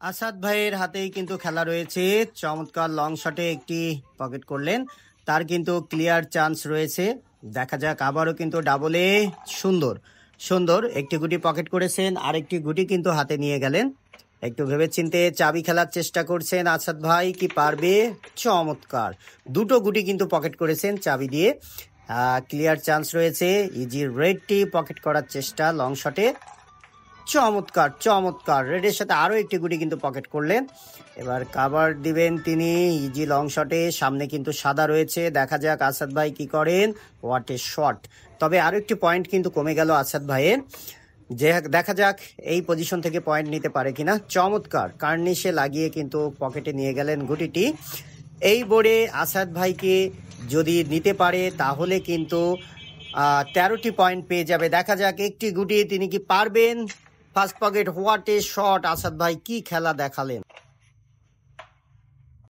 আসাদ ভাইয়ের হাতেই কিন্তু খেলা রয়েছে। চমৎকার লং শটে একটি পকেট করলেন, তার কিন্তু ক্লিয়ার চান্স রয়েছে। দেখা যাক, আবারও কিন্তু ডাবলে সুন্দর সুন্দর একটি গুটি পকেট করেছেন, আরেকটি গুটি কিন্তু হাতে নিয়ে গেলেন। একটু ভেবেচিন্তে চাবি খেলার চেষ্টা করছেন আসাদ ভাই, কি পারবে? চমৎকার দুটো গুটি কিন্তু পকেট করেছেন চাবি দিয়ে। ক্লিয়ার চান্স রয়েছে, ইজি রেডটি পকেট করার চেষ্টা লং শটে। চমৎকার চমৎকার, রেডের সাথে আরো একটি গুটি কিন্তু পকেট করলেন। এবার কাভার দিবেন তিনি ইজি লং শটে, সামনে কিন্তু সাদা রয়েছে। দেখা যাক আসাদ ভাই কি করেন। What a shot! তবে আরো একটি পয়েন্ট কিন্তু কমে গেল আসাদ ভাইয়ের। যে দেখা যাক এই পজিশন থেকে পয়েন্ট নিতে পারে কিনা। চমৎকার কার্নিশে লাগিয়ে কিন্তু পকেটে নিয়ে গেলেন গুটিটি। এই বোর্ডে আসাদ ভাইকে যদি নিতে পারে তাহলে কিন্তু 13টি পয়েন্ট পেয়ে যাবে। দেখা যাক একটি গুটি তিনি কি পারবেন। First pocket, what a shot! Asad ভাই কি খেলা দেখালেন।